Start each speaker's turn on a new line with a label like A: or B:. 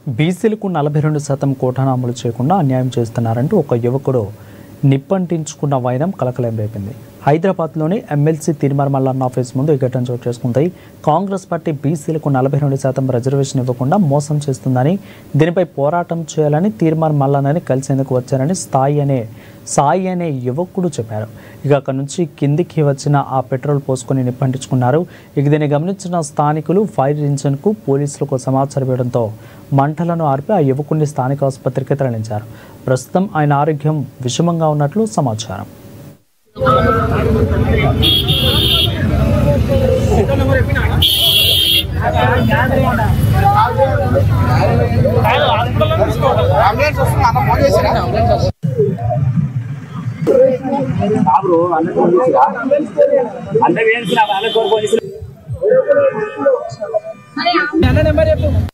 A: బీసీలకు 42% కోటాను అమలు చేయకుండా అన్యాయం చేస్తున్నారంటూ ఒక యువకుడు నిప్పంటించుకున్న వైనం కలకలం రేపింది. హైదరాబాద్లోని ఎమ్మెల్సీ తీర్మార్ మల్లన్న ఆఫీస్ ముందు ఈ ఘటన చోటు చేసుకుంది. కాంగ్రెస్ పార్టీ బీసీలకు 42% రిజర్వేషన్ ఇవ్వకుండా మోసం చేస్తుందని, దీనిపై పోరాటం చేయాలని తీర్మార్ మల్లన్నని కలిసేందుకు వచ్చారని సాయి అనే యువకుడు చెప్పారు. ఇక అక్కడి నుంచి కిందికి వచ్చిన ఆ పెట్రోల్ పోసుకొని నిప్పంటించుకున్నారు. ఇక దీన్ని గమనించిన స్థానికులు ఫైర్ ఇంజిన్కు పోలీసులకు సమాచారం ఇవ్వడంతో మంటలను ఆర్పి ఆ యువకుడిని స్థానిక ఆసుపత్రికి తరలించారు. ప్రస్తుతం ఆయన ఆరోగ్యం విషమంగా ఉన్నట్లు సమాచారం.
B: నెంబర్ చెప్పు.